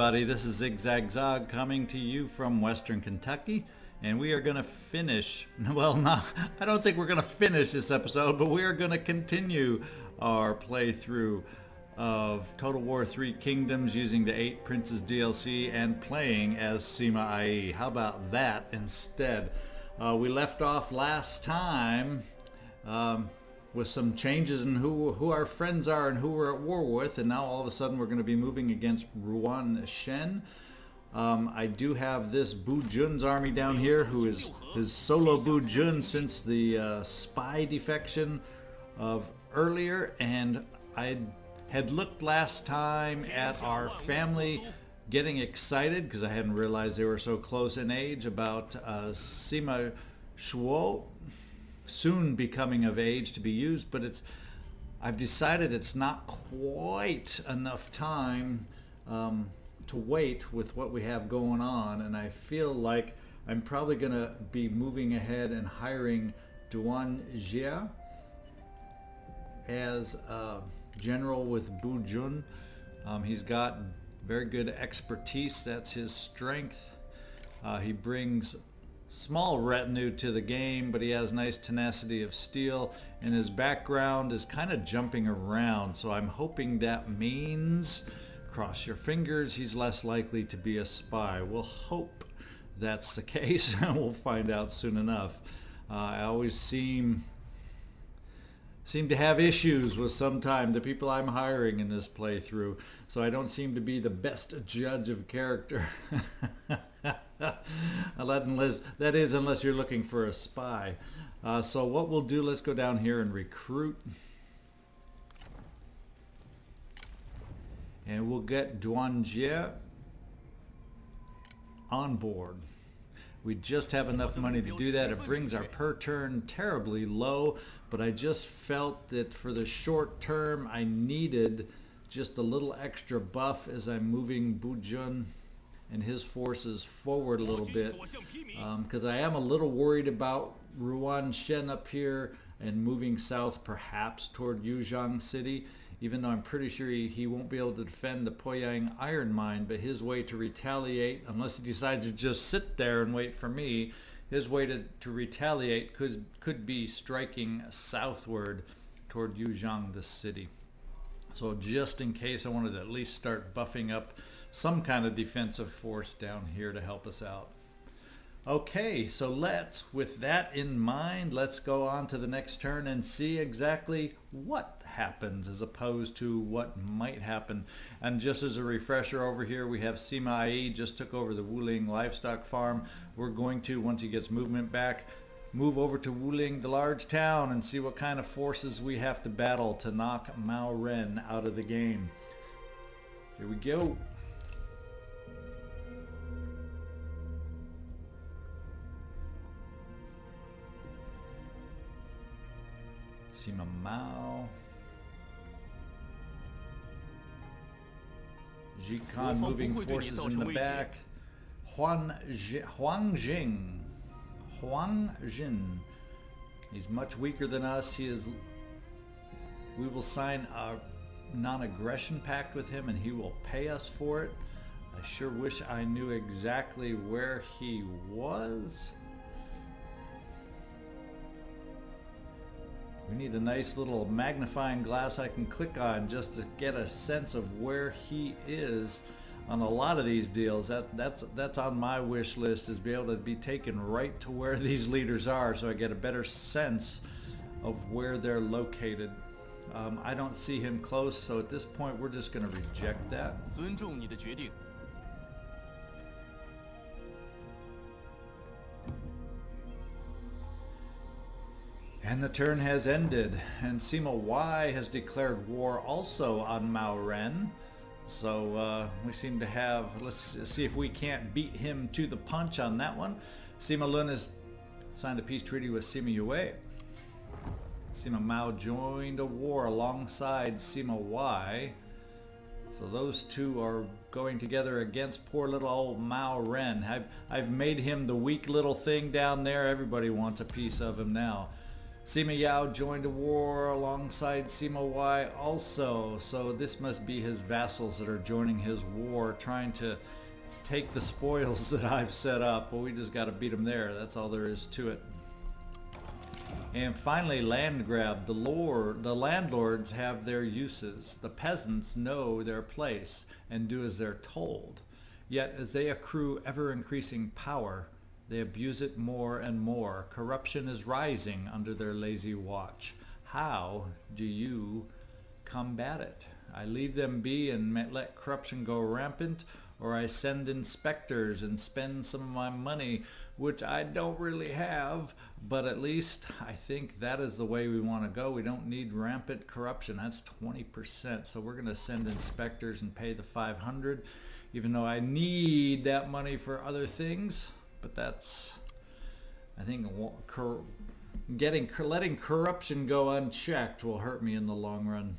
everybody, this is ZigZagZog coming to you from Western Kentucky, and we are going to finish, well, no, I don't think we're going to finish this episode, but we are going to continue our playthrough of Total War 3 Kingdoms using the 8 Princes DLC and playing as Sima Ai. How about that instead? We left off last time with some changes in who our friends are and who we're at war with, and now all of a sudden we're going to be moving against Ruan Shen. I do have this Bu Jun's army down here, who is his solo Bu Jun since the spy defection of earlier, and I had looked last time at our family getting excited because I hadn't realized they were so close in age about Sima Shuo soon becoming of age to be used, but I've decided it's not quite enough time to wait with what we have going on, and I feel like I'm probably going to be moving ahead and hiring Duan Jia as general with Bu Jun. He's got very good expertise, that's his strength. He brings small retinue to the game, but he has nice tenacity of steel, and his background is kind of jumping around, so I'm hoping that means, cross your fingers, he's less likely to be a spy. We'll hope that's the case, and we'll find out soon enough. I always seem to have issues with sometimes the people I'm hiring in this playthrough, so I don't seem to be the best judge of character. That is, unless you're looking for a spy. So what we'll do, let's go down here and recruit. And we'll get Duan Jie on board. We just have enough money to do that. It brings our per turn terribly low, but I just felt that for the short term I needed just a little extra buff as I'm moving Bu Jun and his forces forward a little bit, because I am a little worried about Ruan Shen up here and moving south perhaps toward Yuzhang City, even though I'm pretty sure he won't be able to defend the Poyang iron mine, but his way to retaliate, unless he decides to just sit there and wait for me, his way to retaliate could be striking southward toward Yuzhang, the city. So just in case, I wanted to at least start buffing up some kind of defensive force down here to help us out. Okay, so with that in mind, let's go on to the next turn and see exactly what happens as opposed to what might happen. And just as a refresher, over here we have Sima Ai just took over the Wuling livestock farm. We're going to, once he gets movement back, move over to Wuling, the large town, and see what kind of forces we have to battle to knock Mao Ren out of the game. Here we go. Sima Mao. Ji Kan moving forces in the back. Huang Jing. He's much weaker than us. We will sign a non-aggression pact with him and he will pay us for it. I sure wish I knew exactly where he was. We need a nice little magnifying glass I can click on just to get a sense of where he is on a lot of these deals. That's on my wish list, is be able to be taken right to where these leaders are so I get a better sense of where they're located. I don't see him close, so at this point we're just going to reject that. And the turn has ended, and Sima Ai has declared war also on Mao Ren. So we seem to have, let's see if we can't beat him to the punch on that one. Sima Lun has signed a peace treaty with Sima Yue. Sima Mao joined a war alongside Sima Ai. So those two are going together against poor little old Mao Ren. I've made him the weak little thing down there. Everybody wants a piece of him now. Sima Yao joined a war alongside Sima Ai also, so this must be his vassals that are joining his war, trying to take the spoils that I've set up. Well, we just got to beat them there. That's all there is to it. And finally, land grab. The landlords have their uses. The peasants know their place and do as they're told. Yet, as they accrue ever-increasing power, they abuse it more and more. Corruption is rising under their lazy watch. How do you combat it? I leave them be and let corruption go rampant, or I send inspectors and spend some of my money, which I don't really have, but at least I think that is the way we want to go. We don't need rampant corruption. That's 20%, so we're going to send inspectors and pay the 500, even though I need that money for other things. But that's, I think, letting corruption go unchecked will hurt me in the long run.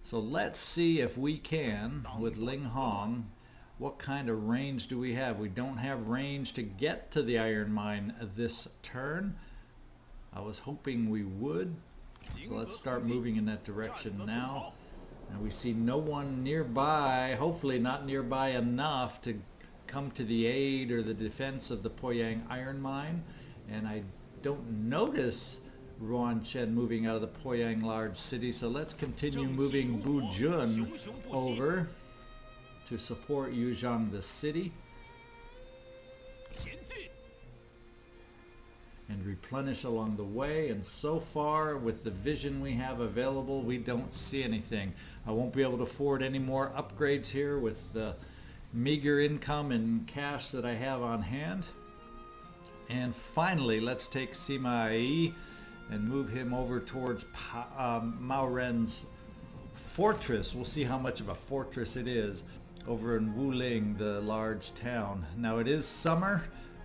So let's see if we can, with Ling Hong, what kind of range do we have? We don't have range to get to the iron mine this turn. I was hoping we would. So let's start moving in that direction now. And we see no one nearby, hopefully not nearby enough to come to the aid or the defense of the Poyang iron mine. And I don't notice Ruan Chen moving out of the Poyang large city, so let's continue moving Bujun over to support Yuzhang the city and replenish along the way. And so far, with the vision we have available, we don't see anything. I won't be able to afford any more upgrades here with the meager income and cash that I have on hand. And finally, let's take Sima Ai and move him over towards Mao Ren's fortress. We'll see how much of a fortress it is over in Wuling, the large town. Now it is summer.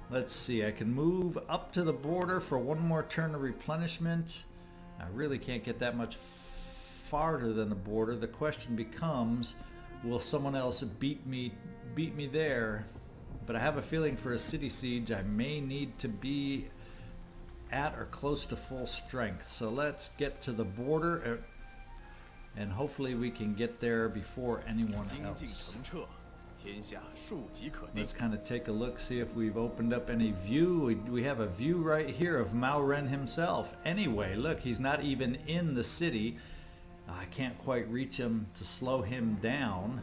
Let's see, I can move up to the border for one more turn of replenishment. I really can't get that much farther than the border. The question becomes, will someone else beat me there? But I have a feeling for a city siege I may need to be at or close to full strength. So let's get to the border and hopefully we can get there before anyone else. Let's kind of take a look, see if we've opened up any view. We have a view right here of Mao Ren himself. Anyway, look, he's not even in the city. I can't quite reach him to slow him down.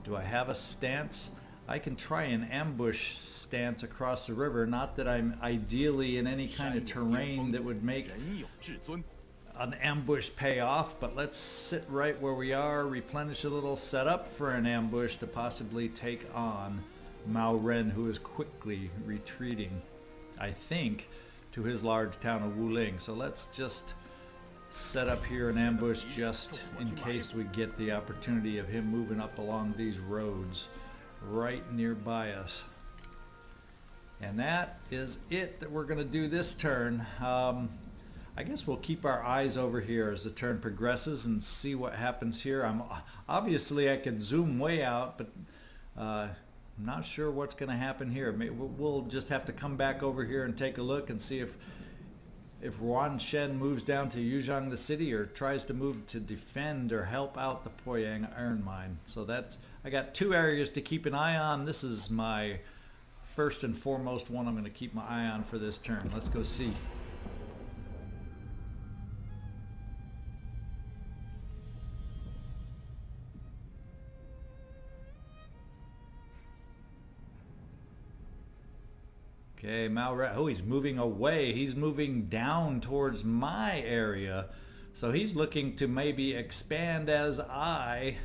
Do I have a stance? I can try an ambush stance across the river. Not that I'm ideally in any kind of terrain that would make an ambush pay off, but let's sit right where we are, replenish a little, set up for an ambush to possibly take on Mao Ren, who is quickly retreating, I think, to his large town of Wuling. So let's just set up here an ambush just in case we get the opportunity of him moving up along these roads right nearby us. And that is it that we're going to do this turn. I guess we'll keep our eyes over here as the turn progresses and see what happens here. Obviously I could zoom way out, but I'm not sure what's going to happen here. We'll just have to come back over here and take a look and see if Ruan Shen moves down to Yuzhang the city or tries to move to defend or help out the Poyang iron mine. So I got two areas to keep an eye on. This is my first and foremost one I'm going to keep my eye on for this turn. Let's go see. Okay, Mao Ren, oh, he's moving away. He's moving down towards my area. So he's looking to maybe expand as I.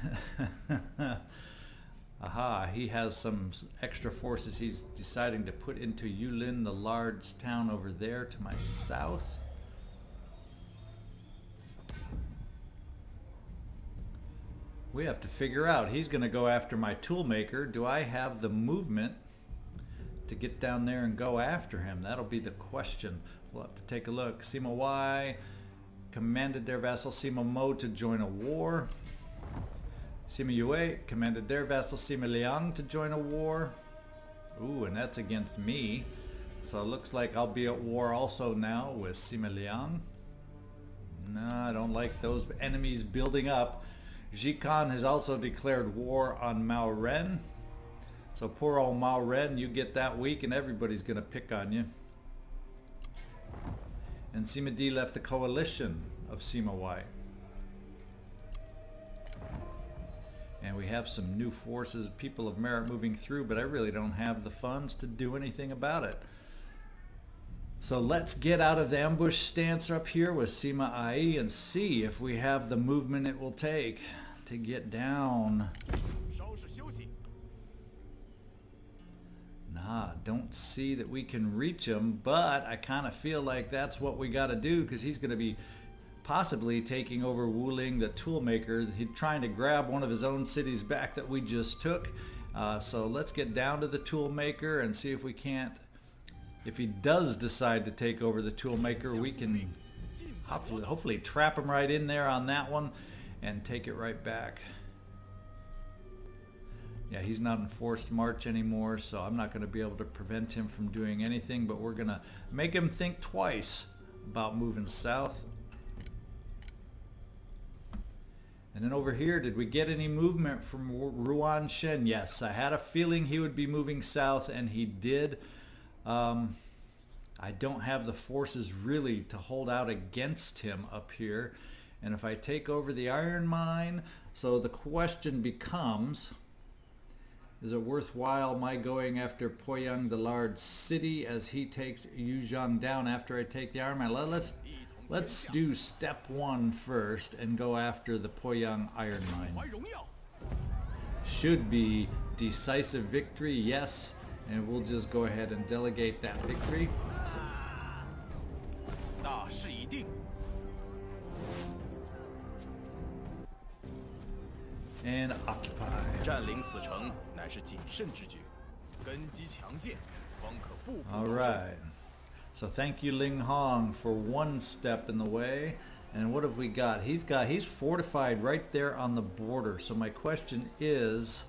Aha, he has some extra forces he's deciding to put into Yulin, the large town over there to my south. We have to figure out. He's going to go after my toolmaker. Do I have the movement to get down there and go after him? That'll be the question. We'll have to take a look. Sima Ai commanded their vassal Sima Mo to join a war. Sima Yue commanded their vassal Sima Liang to join a war. Ooh, and that's against me. So it looks like I'll be at war also now with Sima Liang. No, I don't like those enemies building up. Jikan has also declared war on Mao Ren. So poor old Mao Ren, you get that weak and everybody's going to pick on you. And Sima Di left the coalition of Sima Ai. And we have some new forces, people of merit moving through, but I really don't have the funds to do anything about it. So let's get out of the ambush stance up here with Sima Ai and see if we have the movement it will take to get down. Nah, don't see that we can reach him, but I kind of feel like that's what we got to do, because he's going to be possibly taking over Wuling, the toolmaker. He's trying to grab one of his own cities back that we just took. So let's get down to the toolmaker and see if we can't. If he does decide to take over the toolmaker, we can hopefully trap him right in there on that one and take it right back. Yeah, he's not in forced march anymore, so I'm not going to be able to prevent him from doing anything, but we're going to make him think twice about moving south. And then over here, did we get any movement from Ruan Shen? Yes, I had a feeling he would be moving south, and he did. I don't have the forces really to hold out against him up here. And if I take over the iron mine, so the question becomes, is it worthwhile my going after Poyang, the large city, as he takes Yuzhang down after I take the iron mine? Let's do step one first and go after the Poyang iron mine. Should be decisive victory, yes, and we'll just go ahead and delegate that victory. And occupy. All right. So thank you, Ling Hong, for one step in the way. And what have we got? He's fortified right there on the border. So my question is,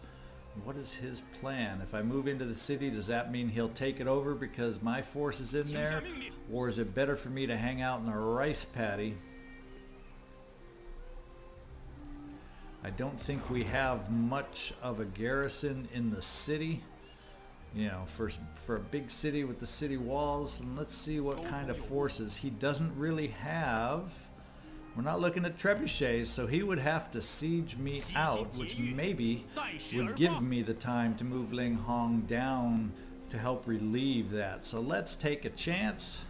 what is his plan? If I move into the city, does that mean he'll take it over because my force is in there? Or is it better for me to hang out in the rice paddy? I don't think we have much of a garrison in the city, you know, for a big city with the city walls. And let's see what kind of forces. He doesn't really have. We're not looking at trebuchets, so he would have to siege me out, which maybe would give me the time to move Ling Hong down to help relieve that. So let's take a chance.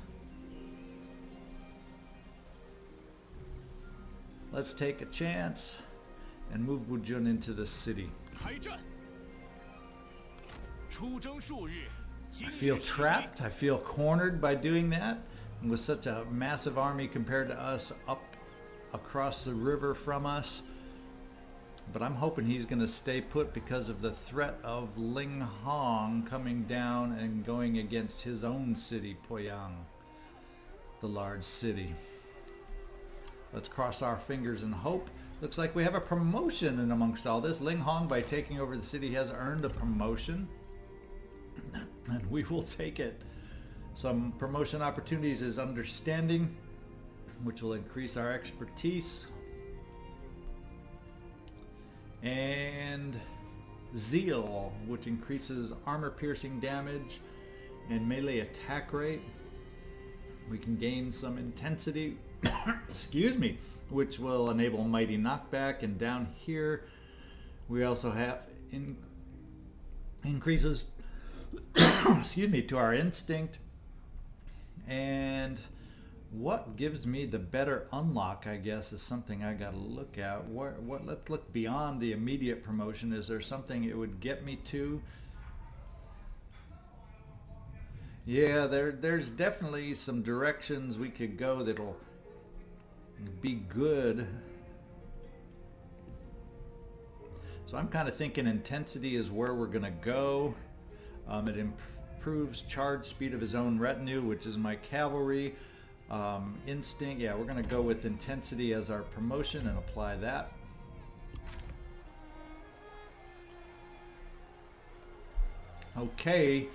Let's take a chance and move Wujun into the city. I feel trapped. I feel cornered by doing that. And with such a massive army compared to us up across the river from us. But I'm hoping he's going to stay put because of the threat of Ling Hong coming down and going against his own city, Poyang, the large city. Let's cross our fingers and hope. Looks like we have a promotion in amongst all this. Ling Hong, by taking over the city, has earned a promotion. And we will take it. Some promotion opportunities is understanding, which will increase our expertise. And zeal, which increases armor piercing damage and melee attack rate. We can gain some intensity, excuse me, which will enable mighty knockback. And down here we also have increases excuse me, to our instinct. And what gives me the better unlock, I guess, is something I got to look at. Let's look beyond the immediate promotion. Is there something it would get me to? Yeah, there's definitely some directions we could go that'll be good. So I'm kind of thinking intensity is where we're going to go. It improves charge speed of his own retinue, which is my cavalry. Instinct, yeah, we're going to go with intensity as our promotion and apply that. Okay,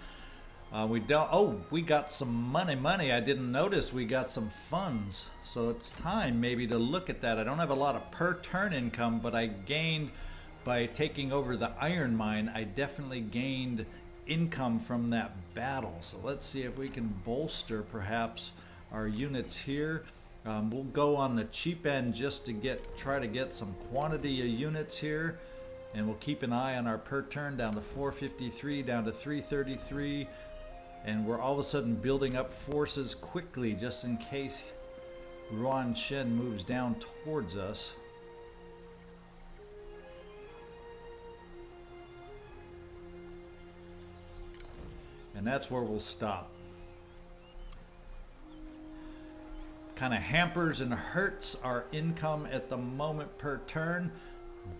We don't, oh, we got some money. I didn't notice we got some funds. So it's time maybe to look at that. I don't have a lot of per turn income, but I gained by taking over the iron mine. I definitely gained income from that battle. So let's see if we can bolster perhaps our units here. We'll go on the cheap end just to try to get some quantity of units here. And we'll keep an eye on our per turn down to 453, down to 333. And we're all of a sudden building up forces quickly just in case Ruan Shen moves down towards us. And that's where we'll stop. Kind of hampers and hurts our income at the moment per turn.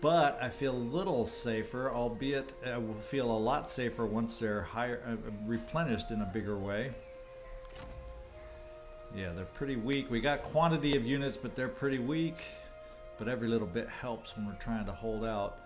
But I feel a little safer, albeit I will feel a lot safer once they're replenished in a bigger way. Yeah, they're pretty weak. We got quantity of units, but they're pretty weak. But every little bit helps when we're trying to hold out.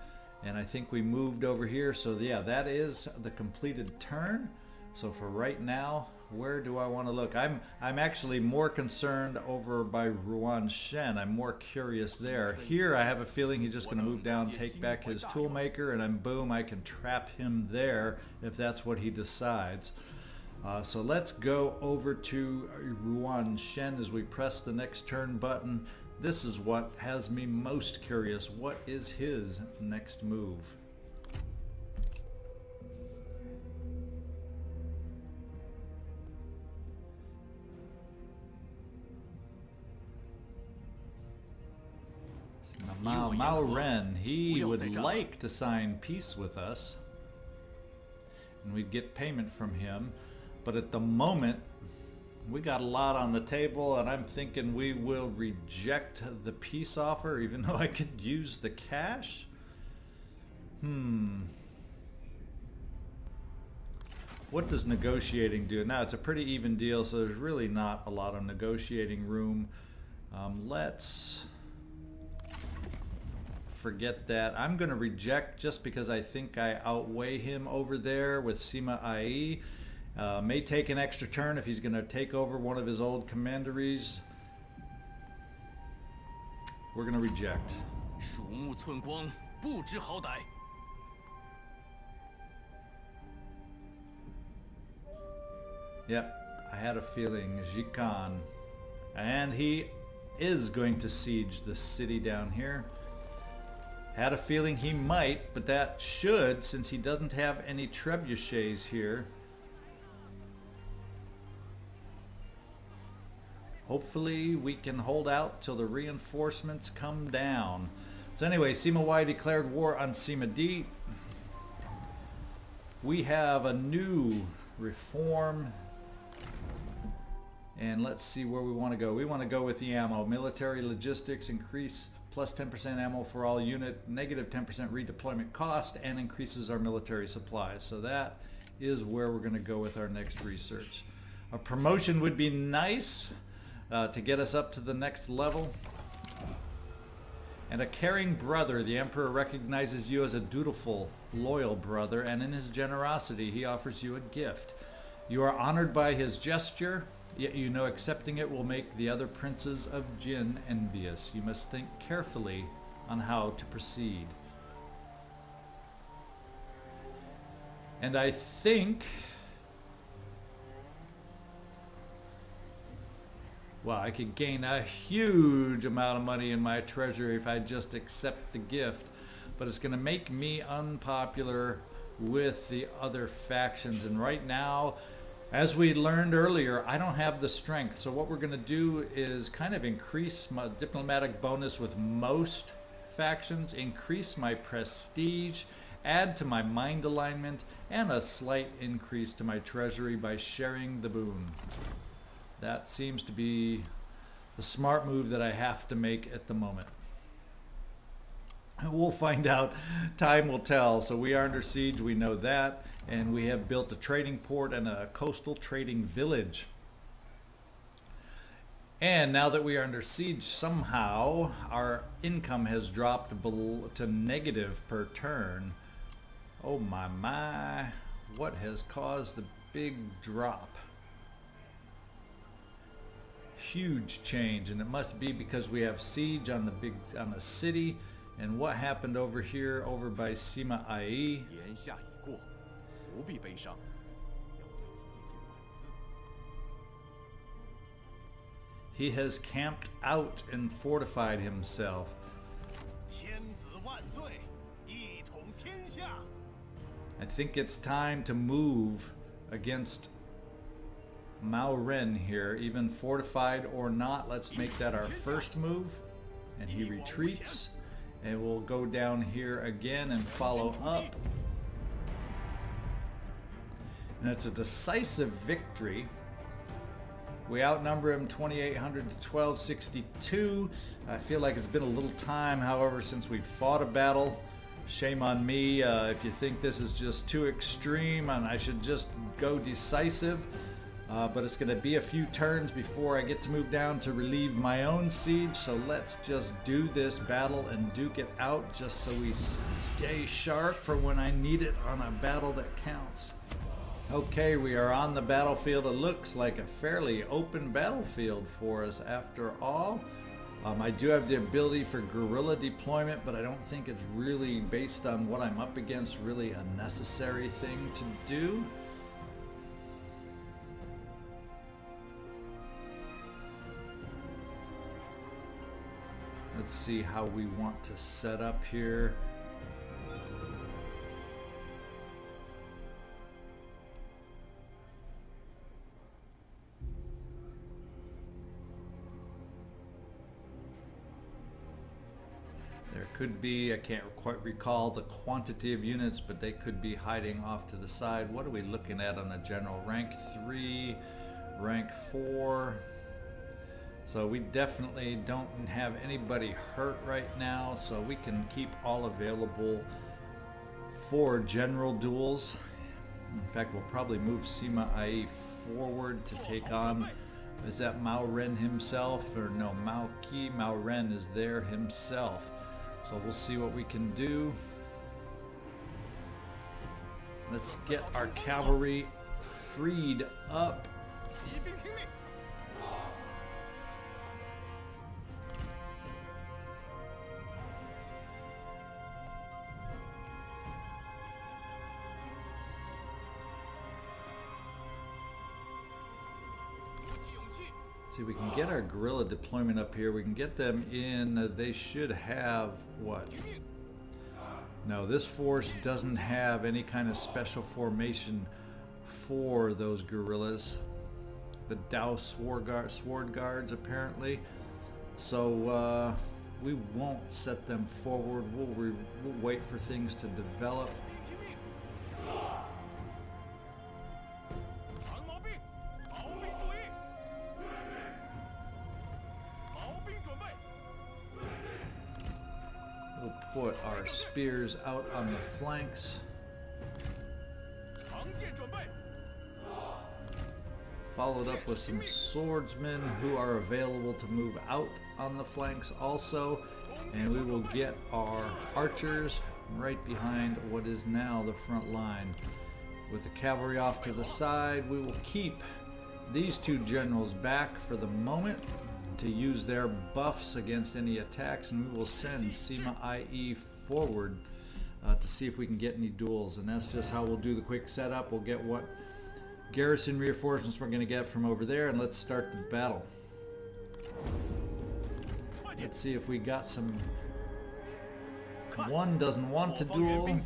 And I think we moved over here. So yeah, that is the completed turn. So for right now, where do I want to look? I'm actually more concerned over by Ruan Shen. I'm more curious there. Here I have a feeling he's just going to move down, take back his toolmaker, and then boom, I can trap him there if that's what he decides. So let's go over to Ruan Shen as we press the next turn button. This is what has me most curious. What is his next move? Mao Ren, he would like to sign peace with us and we'd get payment from him, but at the moment we got a lot on the table and I'm thinking we will reject the peace offer even though I could use the cash. What does negotiating do? Now it's a pretty even deal, so there's really not a lot of negotiating room. Let's forget that. I'm going to reject just because I think I outweigh him over there with Sima Ai. May take an extra turn if he's going to take over one of his old commanderies. We're going to reject. Yep, I had a feeling. Jikan. And he is going to siege the city down here. Had a feeling he might, but that should, since he doesn't have any trebuchets here. Hopefully we can hold out till the reinforcements come down. So anyway, Sima Ai declared war on Sima Di. We have a new reform. And let's see where we want to go. We want to go with the ammo. Military logistics, increase plus 10% ammo for all unit, negative 10% redeployment cost, and increases our military supplies. So that is where we're going to go with our next research. A promotion would be nice to get us up to the next level. And a caring brother. The Emperor recognizes you as a dutiful, loyal brother, and in his generosity he offers you a gift. You are honored by his gesture, yet you know accepting it will make the other princes of Jin envious. You must think carefully on how to proceed. And I think, well, I could gain a huge amount of money in my treasury if I just accept the gift, but it's going to make me unpopular with the other factions. And right now, as we learned earlier, I don't have the strength. So what we're going to do is kind of increase my diplomatic bonus with most factions, increase my prestige, add to my mind alignment, and a slight increase to my treasury by sharing the boon. That seems to be the smart move that I have to make at the moment. We'll find out. Time will tell. So we are under siege, we know that. And we have built a trading port and a coastal trading village. And now that we are under siege, somehow our income has dropped to negative per turn. Oh my. what has caused the big drop. Huge change, and it must be because we have siege on the city. And what happened over here over by Sima Ai? He has camped out and fortified himself. I think it's time to move against Mao Ren here, even fortified or not. Let's make that our first move. And he retreats. And we'll go down here again and follow up. And it's a decisive victory. We outnumber him 2,800 to 1,262. I feel like it's been a little time, however, since we fought a battle. Shame on me if you think this is just too extreme and I should just go decisive. But it's going to be a few turns before I get to move down to relieve my own siege. So let's just do this battle and duke it out just so we stay sharp for when I need it on a battle that counts. Okay, we are on the battlefield. It looks like a fairly open battlefield for us after all. I do have the ability for guerrilla deployment, but I don't think it's really, based on what I'm up against, really a necessary thing to do. Let's see how we want to set up here. There could be, I can't quite recall the quantity of units, but they could be hiding off to the side. What are we looking at on the general? Rank 3, rank 4. So we definitely don't have anybody hurt right now, so we can keep all available for general duels. In fact, we'll probably move Sima Ai forward to take on, is that Mao Ren himself? Or no, Mao Ren is there himself. So we'll see what we can do. Let's get our cavalry freed up. See, we can get our guerrilla deployment up here. We can get them in. They should have what? No, this force doesn't have any kind of special formation for those guerrillas. The Dao sword guards apparently. So we won't set them forward. We'll wait for things to develop. We'll put our spears out on the flanks. Followed up with some swordsmen who are available to move out on the flanks also. And we will get our archers right behind what is now the front line. With the cavalry off to the side, we will keep these two generals back for the moment to use their buffs against any attacks, and we will send Sima Ai forward to see if we can get any duels. And that's just how we'll do the quick setup. We'll get what garrison reinforcements we're going to get from over there, and let's start the battle. Let's see if we got some. One doesn't want to duel,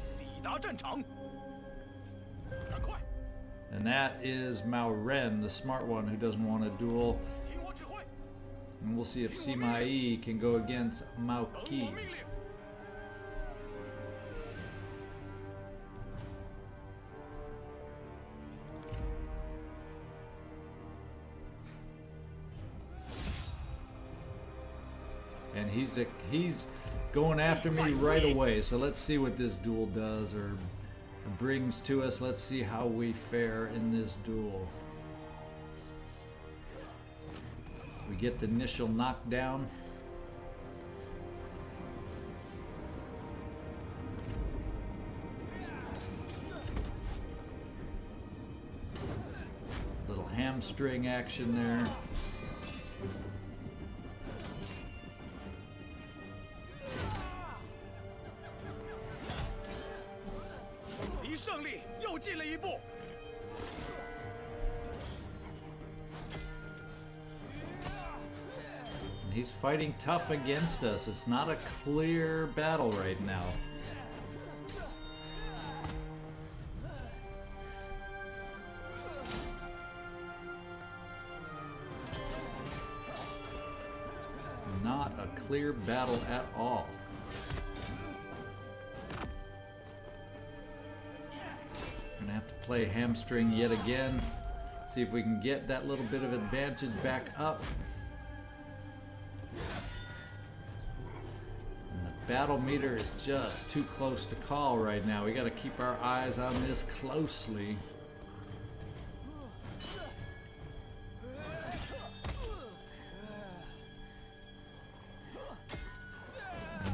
and that is Mao Ren, the smart one, who doesn't want to duel. And we'll see if Sima Ai can go against Mao Qi. And he's going after me right away. So let's see what this duel does or brings to us. Let's see how we fare in this duel. We get the initial knockdown. hamstring action there. 离胜利又近了一步。 He's fighting tough against us. It's not a clear battle right now. Not a clear battle at all. Gonna have to play hamstring yet again. See if we can get that little bit of advantage back up. Battle meter is just too close to call right now. We got to keep our eyes on this closely.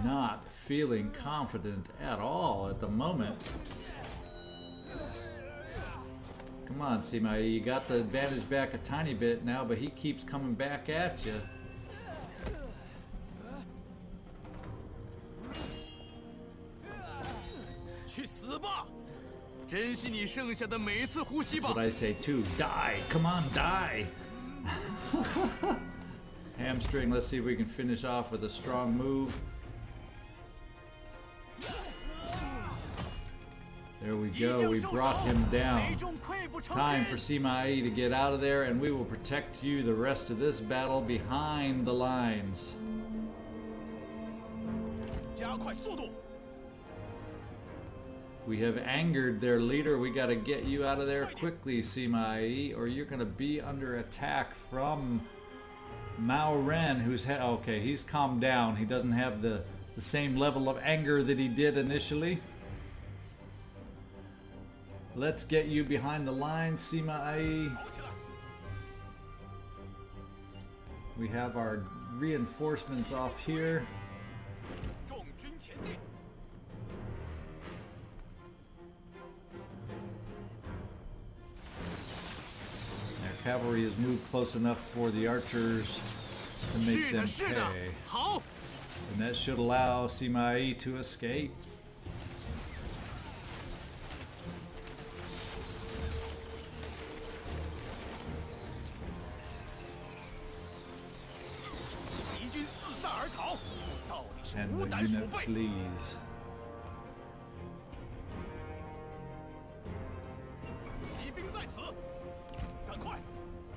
Not feeling confident at all at the moment. Come on, Sima Ai, you got the advantage back a tiny bit now, but he keeps coming back at you. That's what I say too. Die! Come on, die! Hamstring, let's see if we can finish off with a strong move. There we go, we brought him down. Time for Sima Ai to get out of there, and we will protect you the rest of this battle behind the lines. We have angered their leader. We got to get you out of there quickly, Sima Ai, or you're going to be under attack from Mao Ren, who's okay, he's calmed down. He doesn't have the same level of anger that he did initially. Let's get you behind the lines, Sima Ai. We have our reinforcements off here. Cavalry has moved close enough for the archers to make them pay. And that should allow Sima Ai to escape. And the unit flees.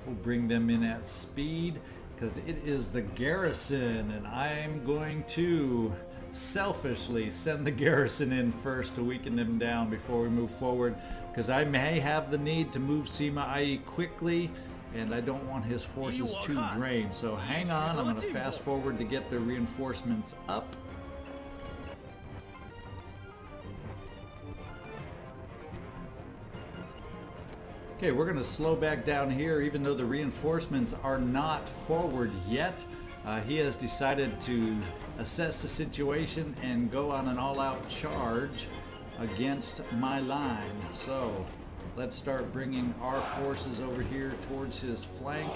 We'll bring them in at speed because it is the garrison, and I'm going to selfishly send the garrison in first to weaken them down before we move forward, because I may have the need to move Sima Ai quickly and I don't want his forces too drained. So hang on, I'm going to fast forward to get the reinforcements up. Okay, we're going to slow back down here even though the reinforcements are not forward yet. He has decided to assess the situation and go on an all-out charge against my line. So let's start bringing our forces over here towards his flank.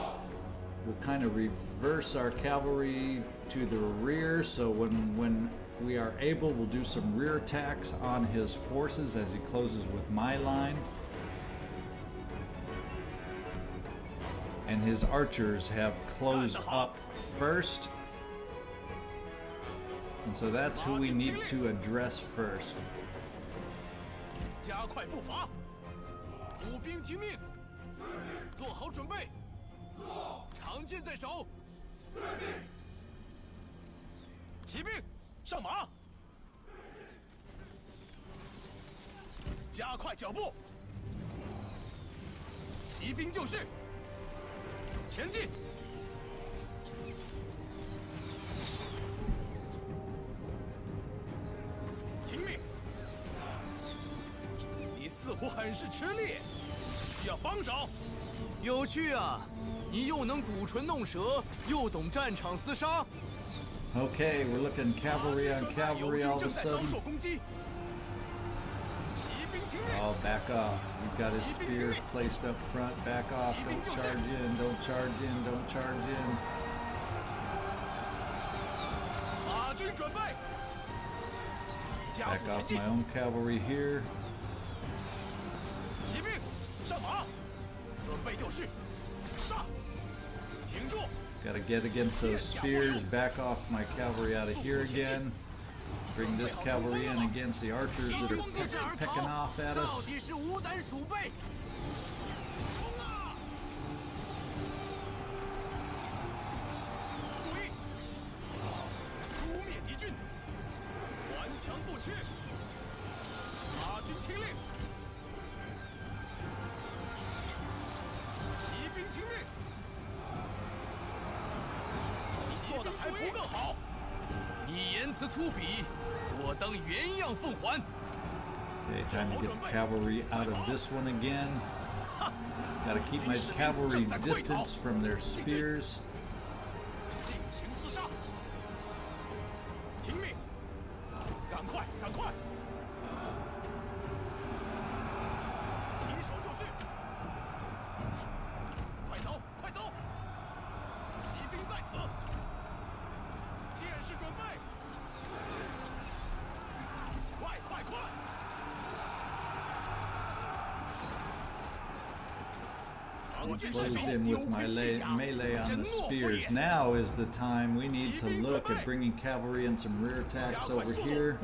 We'll kind of reverse our cavalry to the rear, so when we are able, we'll do some rear attacks on his forces as he closes with my line. And his archers have closed up first. And so that's who we need to address first. Okay, we're looking cavalry on cavalry all of a sudden. Oh, back off. You've got his spears placed up front. Back off. Don't charge in. Don't charge in. Don't charge in. Back off my own cavalry here. Gotta get against those spears. Back off my cavalry out of here again. Bring this cavalry in against the archers that are pecking off at us. Okay, time to get the cavalry out of this one again. Gotta keep my cavalry distance from their spears. Close in with my melee on the spears. Now is the time we need to look at bringing cavalry and some rear attacks over here.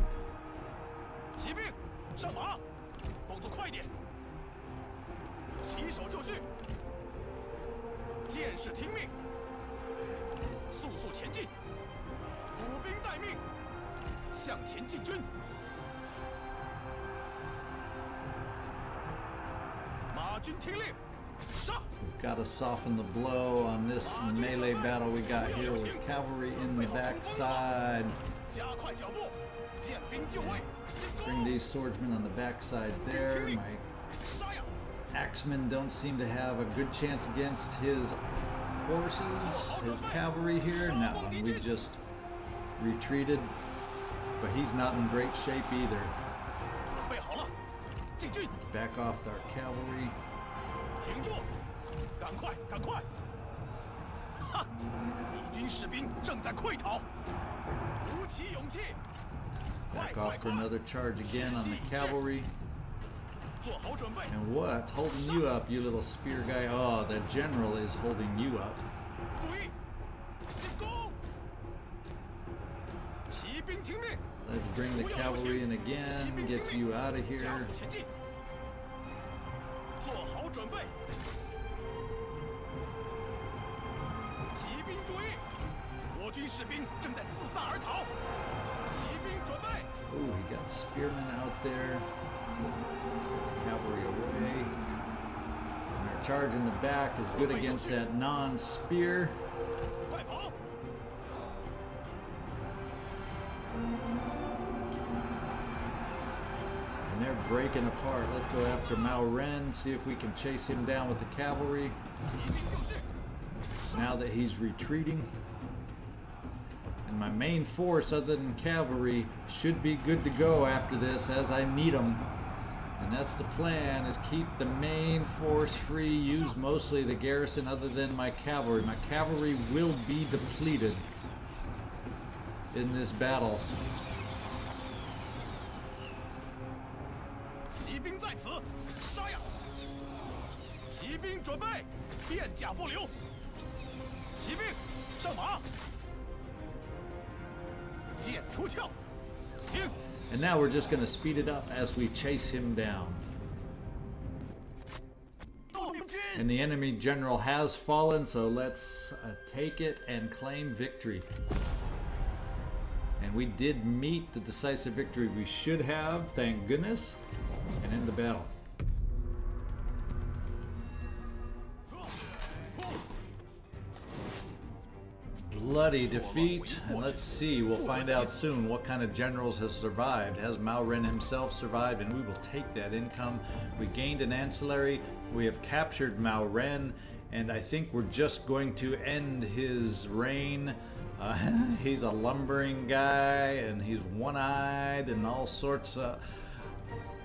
We've got to soften the blow on this melee battle we got here with cavalry in the backside. Bring these swordsmen on the backside there. My axemen don't seem to have a good chance against his horses, his cavalry here. No, we just retreated, but he's not in great shape either. Let's back off our cavalry. Back off for another charge again on the cavalry. And what's holding you up, you little spear guy? Oh, the general is holding you up. Let's bring the cavalry in again, get you out of here. Oh, he got spearmen out there. Cavalry away. And our charge in the back is good against that non-spear. And they're breaking apart. Let's go after Mao Ren, see if we can chase him down with the cavalry. Now that he's retreating. And my main force, other than cavalry, should be good to go after this, as I need them. And that's the plan, is keep the main force free, use mostly the garrison other than my cavalry. My cavalry will be depleted in this battle. And now we're just going to speed it up as we chase him down. And the enemy general has fallen, so let's take it and claim victory. And we did meet the decisive victory we should have, thank goodness, and end the battle. Bloody defeat, and let's see, we'll find out soon what kind of generals have survived. Has Mao Ren himself survived? And we will take that income. We gained an ancillary, we have captured Mao Ren, and I think we're just going to end his reign. He's a lumbering guy, and he's one-eyed, and all sorts of...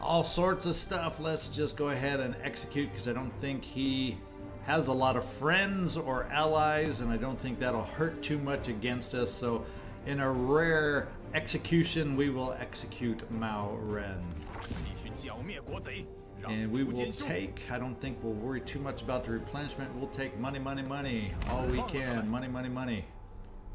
all sorts of stuff. Let's just go ahead and execute, because I don't think he has a lot of friends or allies, and I don't think that'll hurt too much against us. So in a rare execution, we will execute Mao Ren. 必须剿灭国贼，让 And we 诛 will 奸凶。 take, I don't think we'll worry too much about the replenishment. We'll take money, money, money. All we can. Money, money, money.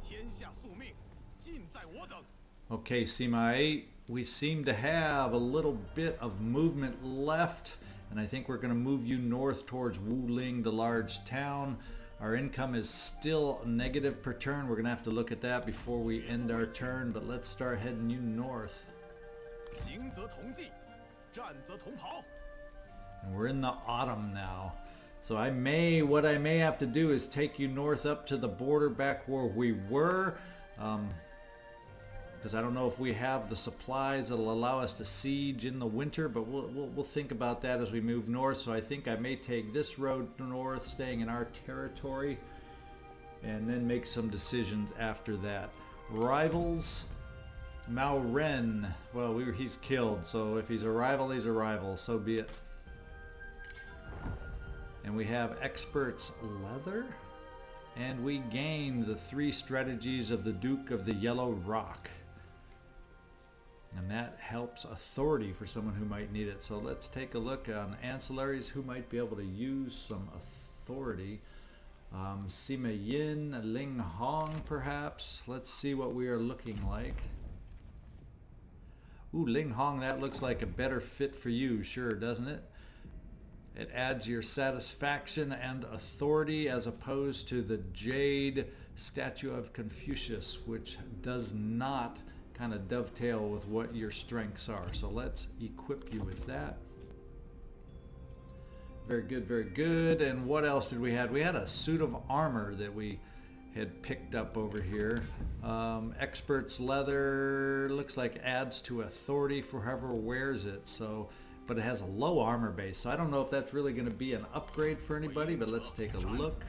天下宿命，尽在我等。 Okay, Sima Ai, we seem to have a little bit of movement left. And I think we're going to move you north towards Wuling, the large town. Our income is still negative per turn. We're going to have to look at that before we end our turn. But let's start heading you north. 行则同济，战则同跑。 And we're in the autumn now. So what I may have to do is take you north up to the border back where we were. Because I don't know if we have the supplies that'll allow us to siege in the winter, but we'll think about that as we move north. So I think I may take this road north, staying in our territory, and then make some decisions after that. Rivals, Mao Ren. Well, he's killed, so if he's a rival, he's a rival. So be it. And we have Experts Leather, and we gain the 3 strategies of the Duke of the Yellow Rock. And that helps authority for someone who might need it. So let's take a look on Ancillaries, who might be able to use some authority. Sima Yin, Ling Hong perhaps. Let's see what we are looking like. Ooh, Ling Hong, that looks like a better fit for you, sure, doesn't it? It adds your satisfaction and authority as opposed to the Jade Statue of Confucius, which does not kind of dovetail with what your strengths are. So let's equip you with that. Very good, very good. And what else did we have? We had a suit of armor that we had picked up over here. Experts Leather looks like adds to authority for whoever wears it. So, but it has a low armor base. So I don't know if that's really going to be an upgrade for anybody, but let's take a look.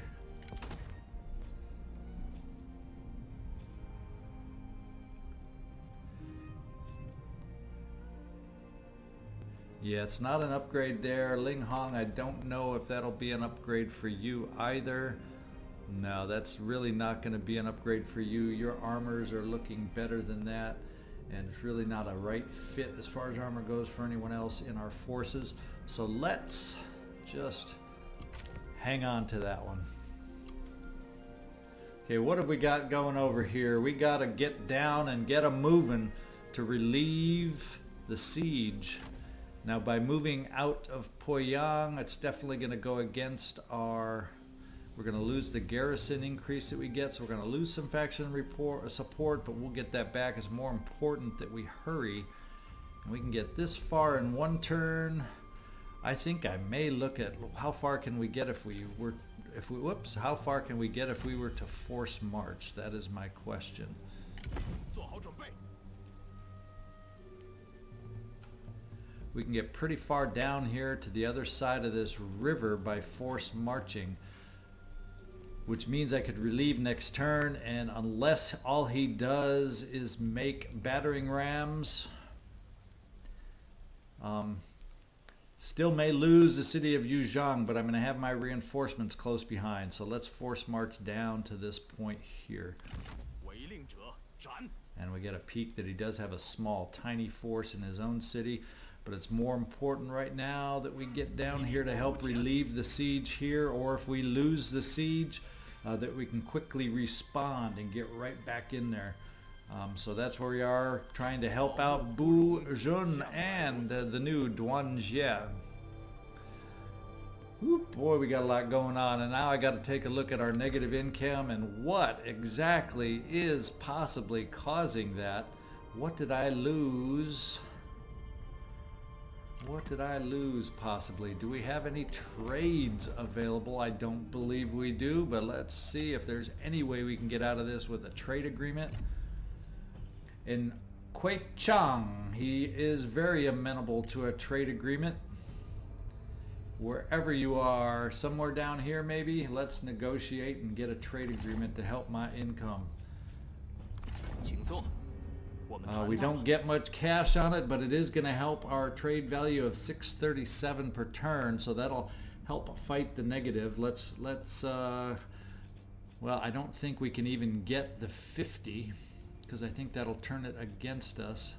Yeah, it's not an upgrade there. Ling Hong, I don't know if that'll be an upgrade for you either. No, that's really not going to be an upgrade for you. Your armors are looking better than that, and it's really not a right fit as far as armor goes for anyone else in our forces. So let's just hang on to that one. Okay, what have we got going over here? We got to get down and get 'em moving to relieve the siege. Now, by moving out of Poyang, it's definitely going to go against our... We're going to lose the garrison increase that we get, so we're going to lose some faction support, but we'll get that back. It's more important that we hurry. And we can get this far in one turn. I think I may look at how far can we get if we were... how far can we get if we were to force march? That is my question. 做好准备。 We can get pretty far down here to the other side of this river by force marching, which means I could relieve next turn, and unless all he does is make battering rams, still may lose the city of Yuzhang, but I'm going to have my reinforcements close behind. So let's force march down to this point here. 违令者斩。 And we get a peek that he does have a small, tiny force in his own city. But it's more important right now that we get down here to help relieve the siege here, or if we lose the siege, that we can quickly respawn and get right back in there. So that's where we are, trying to help out Bu Jun and the new Duan Jie. Boy, we got a lot going on, and now I got to take a look at our negative income and what exactly is possibly causing that. What did I lose? What did I lose possibly? Do we have any trades available? I don't believe we do, but let's see if there's any way we can get out of this with a trade agreement. In Kui Chang, he is very amenable to a trade agreement. Wherever you are, somewhere down here maybe, let's negotiate and get a trade agreement to help my income. 请坐。We don't get much cash on it, but it is going to help our trade value of 637 per turn, so that'll help fight the negative. Well, I don't think we can even get the 50, because I think that'll turn it against us.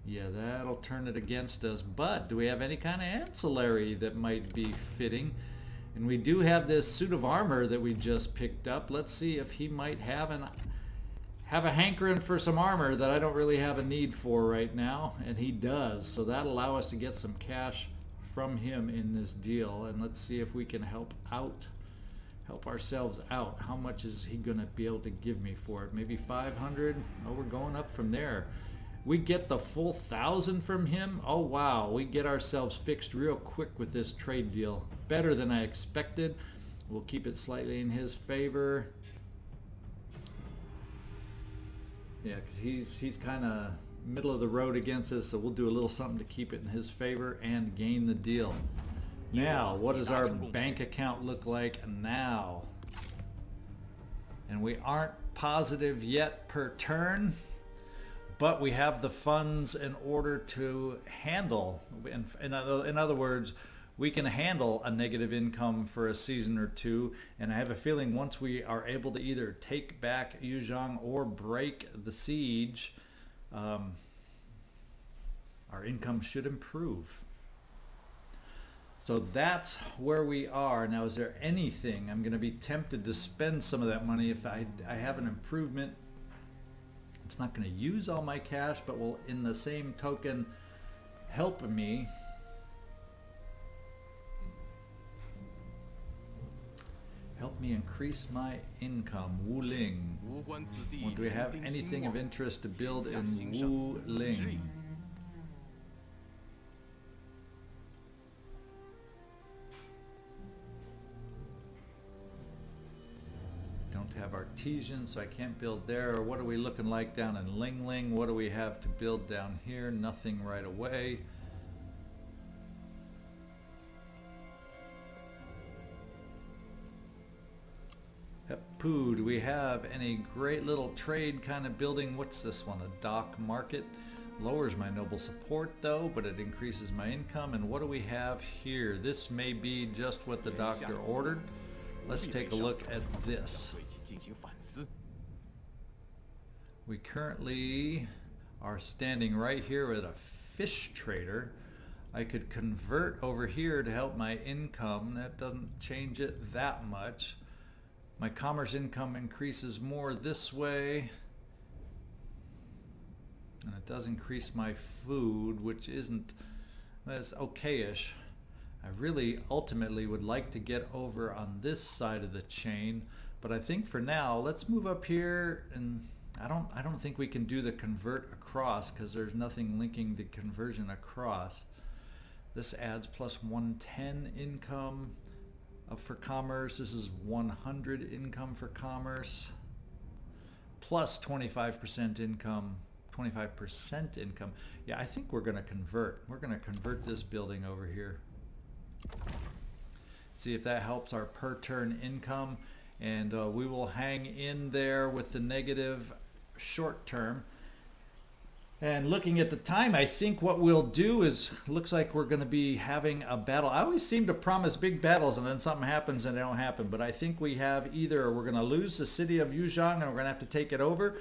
Yeah, that'll turn it against us, but do we have any kind of ancillary that might be fitting? And we do have this suit of armor that we just picked up. Let's see if he might have a hankering for some armor that I don't really have a need for right now, and he does. So that'll allow us to get some cash from him in this deal, and let's see if we can help ourselves out. How much is he gonna be able to give me for it? Maybe 500? Oh, we're going up from there. We get the full 1,000 from him. Oh wow, we get ourselves fixed real quick with this trade deal. Better than I expected. We'll keep it slightly in his favor. Yeah, because he's kind of middle of the road against us, so we'll do a little something to keep it in his favor and gain the deal. Now, what does our bank account look like now? And we aren't positive yet per turn, but we have the funds in order to handle. In other words, we can handle a negative income for a season or two, and I have a feeling once we are able to either take back Yuzhong or break the siege, our income should improve. So that's where we are. Now, is there anything? I'm going to be tempted to spend some of that money if I have an improvement. It's not going to use all my cash, but will in the same token help me. Help me increase my income. Wuling. Well, do we have anything of interest to build in Wuling? Don't have artesian, so I can't build there. Or what are we looking like down in Ling? What do we have to build down here? Nothing right away. Poo, do we have any great little trade kind of building? What's this one? A dock market. Lowers my noble support though, but it increases my income. And what do we have here? This may be just what the doctor ordered. Let's take a look at this. We currently are standing right here with a fish trader. I could convert over here to help my income. That doesn't change it that much. My commerce income increases more this way, and it does increase my food, which that's okay-ish. I really ultimately would like to get over on this side of the chain, but I think for now let's move up here, and I don't think we can do the convert across because there's nothing linking the conversion across. This adds plus 110 income. For commerce, this is 100 income for commerce, plus 25% income, 25% income. Yeah, I think we're going to convert. We're going to convert this building over here. See if that helps our per turn income, and we will hang in there with the negative short term. And looking at the time, I think what we'll do is, looks like we're going to be having a battle. I always seem to promise big battles and then something happens and they don't happen. But I think we have either we're going to lose the city of Yuzhong and we're going to have to take it over,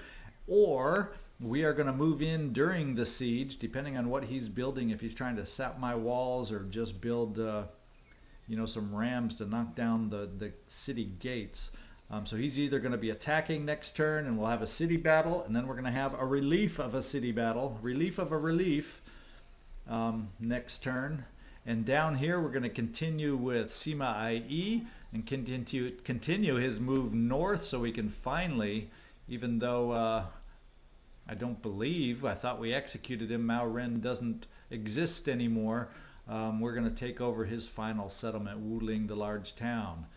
or we are going to move in during the siege, depending on what he's building. If he's trying to sap my walls or just build, you know, some rams to knock down the city gates. So he's either going to be attacking next turn and we'll have a city battle, and then we're going to have a relief of a city battle, relief of a relief next turn. And down here we're going to continue with Sima Ai and continue his move north, so we can finally, even though I don't believe, I thought we executed him, Mao Ren doesn't exist anymore, we're going to take over his final settlement, Wuling, the large town.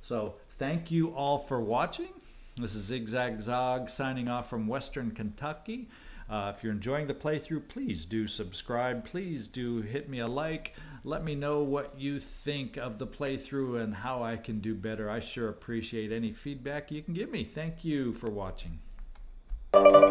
So thank you all for watching. This is ZigZagZog signing off from Western Kentucky. If you're enjoying the playthrough, please do subscribe. Please do hit me a like. Let me know what you think of the playthrough and how I can do better. I sure appreciate any feedback you can give me. Thank you for watching. Bye.